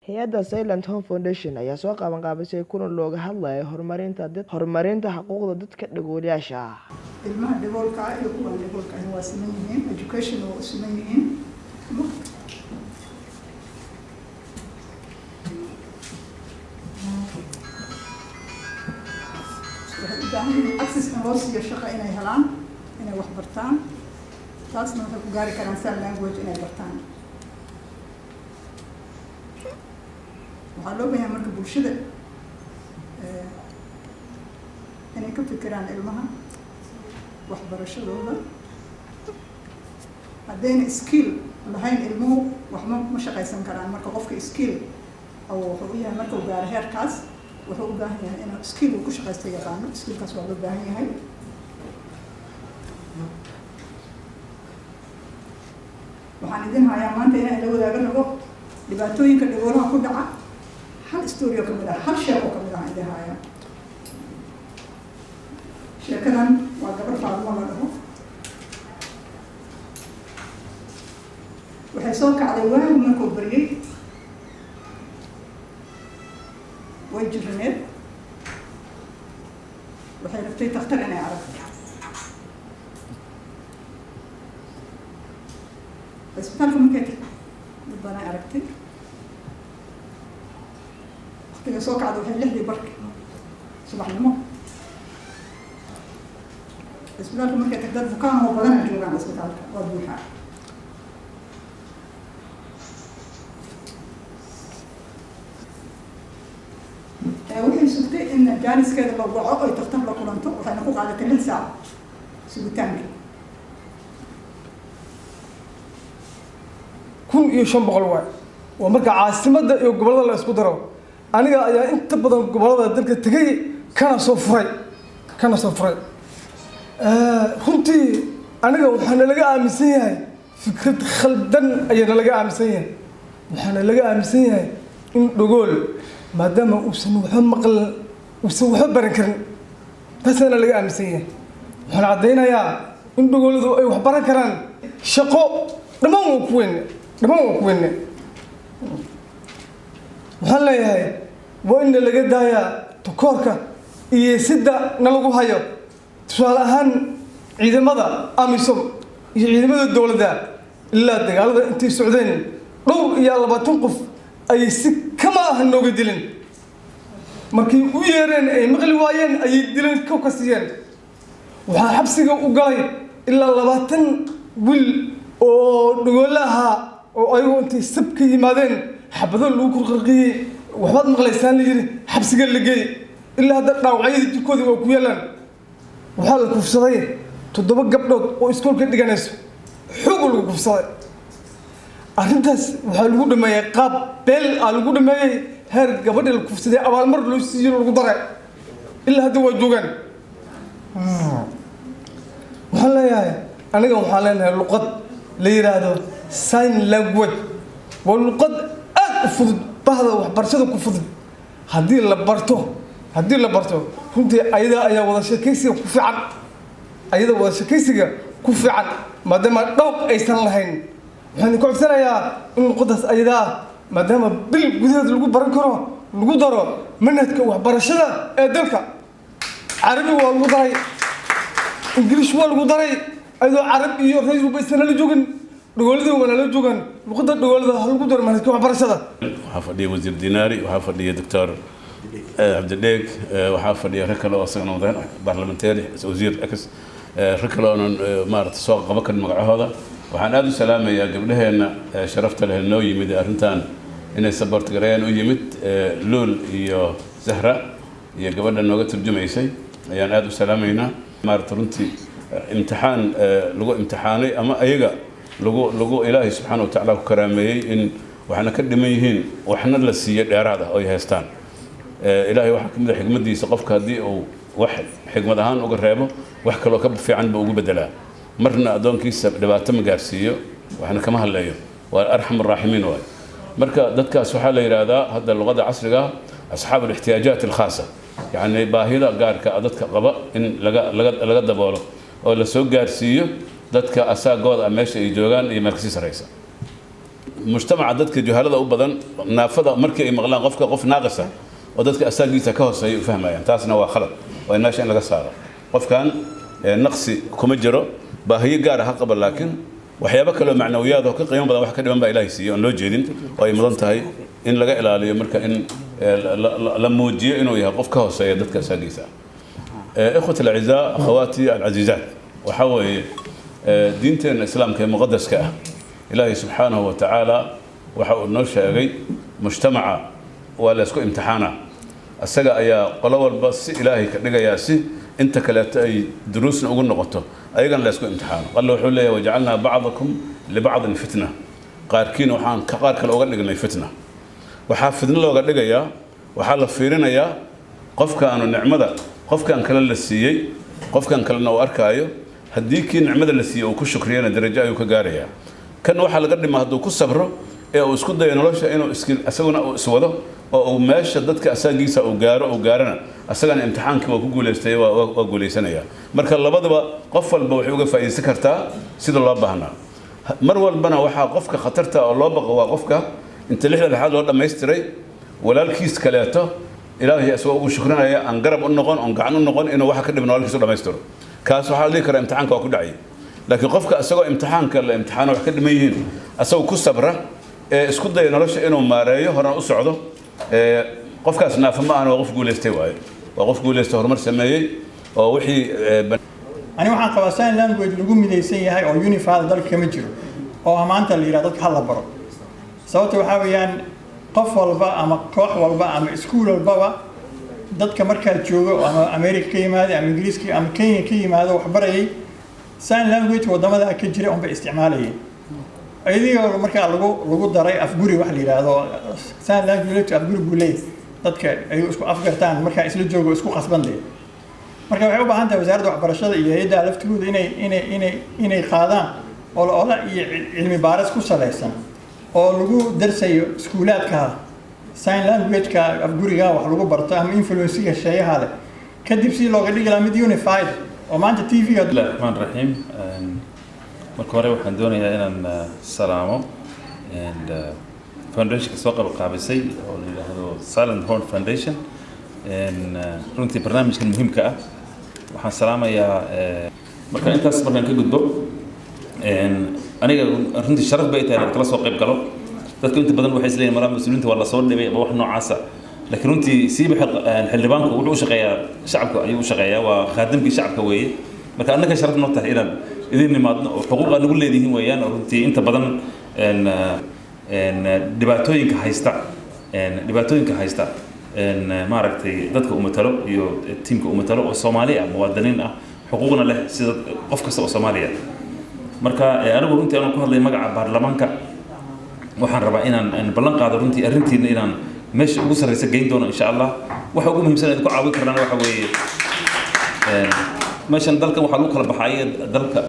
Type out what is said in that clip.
Hay'adda Silent Home Foundation ayaa soo qabanqaabisay kulan looga hadlayo horumarinta xuquuqda dadka dhagoolayaasha ah. ilmaha dhagoolka ah iyo kuwa dhagoolka ah waa siman yihiin, education waa siman yihiin. access in loo siiyo shaqo inay helaan, inay wax bartaan, taasna waxay ku gaari karaan sign language inay bartaan. waxaa loo baahan marka bulshada inay ka fikiraan ilmaha waxbarashadooda. haddayna skill lahayn ilmuhu waxma ma shaqaysan karaan. marka qofka skill oo wuxuu u yahay marka uu gaaro heerkaas wuxuu u baahan yahay inuu skill uu ku shaqaysto yaqaano. skillkaas waa loo baahan yahay. waxaan idin hayaa maanta inaan la wadaaga rabo dhibaatooyinka dhagoolaha ku dhaca. hal story oo kamid ah, hal sheeko kamid ah idin hayaa. sheekadan waa gabar Faadumo la dhaho. waxay soo kacday waagu markuu baryay, way jiraneed, waxay rabtay takhtar inay aragto. isbitaalka markay dad badan aragtay, waqtiga soo kacday waxay 6 barki subaxnimo. isbitaalka markay tagtay dad bukaan oo badan joogaan isbitaalka, waa buuxaa. waxay sugtay in jaaniskeeda loo waco ay takhtar la kulanto. waxayna ku qaadatay 6 saac sugitaankii. 1500 waay waa marka caasimadda iyo gobolada la isku daro. aniga ayaa inta badan gobolada dalka tagay kana soo furay. runtii aniga waxaana laga aaminsan yahay fikrad khaldan ayaana laga aaminsan yahay. waxaana laga aaminsan yahay in dhagool maadaama uusan waxba maqal uusan waxba baran karin, taasana laga aaminsan yahay. waxaan caddaynayaa in dhagooladu ay wax baran karaan. shaqo dhammaan waa ku weyne. waxaan leeyahay waa in laga daayaa takoorka iyo sida nalagu hayo. tusaale ahaan ciidamada amisom iyo ciidamada dowladda ilaa dagaalada intay socdeen 20 qof ay si kama ah nooga dileen. markii u yeereen ay maqli waayeen ayay dileen ka kasiyeen. waxaa xabsiga u galay ilaa 20 wiil oo dhagoolaha oo ayagoo intay sabka yimaadeen xabado lagu kurqarqiyey waxbaad maqlaysaan la yiri xabsiga la geeyey. ilaa hadda dhaawacyada jirkooda waa ku yeelaan. waxaa la kufsaday 7 gabdhood oo iskoolka dhiganayso, xoog lagu kufsaday. arrintaas waxaa lagu dhameeyay qaab beel lagu dhameeyay. heer gabadha la kufsaday abaalmar loo siiyay lagu daray. ilaa hadda waa joogaan. waxaan leeyahay aniga waxaan leenahay luqad la yiraahdo sign language. waa luqad aad u fudud, bahda waxbarashada ku fudud. haddii la barto runtii ayada ayaa wada sheekaysiga ku fiican. maadaama dhowq aysan lahayn. waxaan ku codsanayaa in luqadaas ayada ah maadaama bil gudaheed lagu baran karo lagu daro manhajka waxbarashada ee dalka. carabi waa lagu daray, ingiriish waa lagu daray. ayadoo carab iyo raysul baysan la joogin, dhagoolada waa la joogan. luqadda dhagoolada ha lagu daro manhajka waxbarashada. waxaa fadhiya wasiir Dinaari, waxaa fadhiya Dr. Cabdidheeg, waxaa fadhiya rag kale oo asagana wadaan baarlamantari wasiir ex rag kale oo maaragtay soo qaban karin magacahooda. waxaan aad u salaamayaa gabdhaheena sharafta leh noo yimid arrintan inay support gareeyaan u yimid. Luul iyo Zahra iyo gabadha nooga turjumaysay ayaan aad u salaamaynaa. maaragtay runtii imtixaan lagu imtixaanay ama ayaga lagu ilaahay subxaanahu wa tacaala ku karaameeyey in waxna ka dhiman yihiin waxna la siiyo dheeraad ah oo ay haystaan. ilaahay waxaa ka mid ah xigmadiisa qofka haddii uu wax xigmad ahaan uga reebo wax kaloo ka fiican buu ugu bedelaa. marna addoonkiisa dhibaato ma gaarsiiyo, waxna kama hadleeyo. waa arxam araaximiin waay. marka dadkaas waxaa la yidhaahdaa hadda luqadda casriga asxaab alixtiyaajaat alkhaasa, yacni baahida gaarka dadka qaba in laga daboolo oo la soo gaarsiiyo dadka asaagooda meesha ay joogaan iyo meel kasii sareysa. mujtamaca dadka juhalada u badan naafada markii ay maqlaan qof naaqisa oo dadka asaagiisa ka hooseeya u fahmayaan taasna waa khalad waa meesha in laga saaro qofkan naqsi kuma jiro baahiyo gaar ah qaba laakiin waxyaabo kale oo macnawiyaad oo ka qiimo badan wax ka dhiman baa Ilaahay siiyay oo loo jeedin oo ay mudan tahay in laga ilaaliyo marka in la muujiyo inuu yahay qof ka hooseeya dadka asaagiisa ikhwati al-a'izaa akhawati al-azizat waxa weeye diinteena islaamka ee muqaddaska ah Ilaahay subhanahu wa ta'ala waxa uu noo sheegay mujtamaca waa la isku imtixaana asaga ayaa qolo walba si Ilaahay ka dhigaya si inta kale ay duruusna ugu noqoto ayagan la isku imtixaano Allah wuxuu leeyahay waja'alna ba'dakum li ba'din fitna qaarkiin waxaan ka qaar kale uga dhignay fitna waxa fitna looga dhigayaa waxa la fiirinayaa qofka aanu nicmada qofkan kale la siiyay qofkan kalena uu arkaayo haddii kii nicmada la siiyay uu ku shukriyana darajo ayuu ka gaarayaa kan waxa laga dhimaa hadduu ku sabro ee uu isku dayo nolosha inuu asaguna uu iswado oo uu meesha dadka asaagiisa uu gaarana asagana imtixaankii waa ku guuleystay waa guuleysanaya marka labadaba qof walba wuxuu uga faa'iideysan kartaa sida loo baahnaa mar walbana waxa qofka khatarta oo loo baqo waa qofka inta lixda lixaad loo dhameystiray walaalkiis kaleeto Ilaahay asagoo ugu shukranaya aan garab u noqon oo gacan u noqon inuu waxa ka dhibno walaalkiis u dhameystiro kaas waxa la dhigi karaa imtixaanka waa ku dhacay laakiin qofka asagoo imtixaanka la imtixaano wax ka dhiman yihiin asagoo ku sabra ee isku day nolosha inuu maareeyo horena u socdo qofkaas naafa ma aan qof guuleystay waayo waa qof guuleystay horumar sameeyay oo wixii ani waxaan qabaa sign language lagu midaysan yahay oo unified dalka kama jiro oo maanta la yiraahdo dadka hal baro sababta waxa weeyaan qof walba ama koox walba ama iskuul walba dadka markaa jooga ama America ka yimaado ama Ingiriiska ama Kenya ka yimaado wax barayay sign language wadamada ka jira oo ba isticmaalayeen ayadiga markaa lagu daray afguri wax la yiraahdo sign language afguri bulay dadka ay isku afgartaan markaa isla joogo isku qasbanday marka waxay u baahan tahay wasaaradda waxbarashada iyo hay'adaha laftigooda inay qaadaan oo iyo cilmi baaris ku saleysan oo lagu darsayo iskuulaadka sign language-ka afguriga wax lagu barto ama influence-ga shay'aha leh kadib si looga dhigi lahaa mid unified oo maanta TV-ga Rahmaan Rahiim marka hore waxaan doonayaa inaan salaamo and foundation ka soo qaabisay oo la yiraahdo Silent Horn Foundation runtii barnaamijkan muhiimka ah waxaan salaamayaa marka intaas markaan ka gudbo aniga runtii sharaf bay tahay kala soo qayb galo dadku inta badan waxay isleeyihiin mara mas'uuliyiinta waa la soo dhibay ama wax noocaas ah laakiin runtii siiba xildhibaanku wuxuu u shaqeeyaa shacabka ayuu u shaqeeyaa waa khaadimkii shacabka weeye marka annaka sharaf noo tahay inaan idin nimaadno oo xuquuq aan ugu leedihiin weeyaan oo runtii inta badan dhibaatooyinka haysta maaragtay dadka umatalo iyo tiimka umatalo oo Soomaali ah muwaadiniin ah xuquuqna leh sida qof kasta oo Soomaaliya marka anigu runtii aan ku hadlay magaca baarlamaanka waxaan rabaa inaan ballan qaado runtii arrintiina inaan meesha ugu sareysa geyn doono insha Allah waxa ugu muhiimsan ee ku caawin karnaa waxa weeye meeshan dalkan waxa lagu kala baxay dalka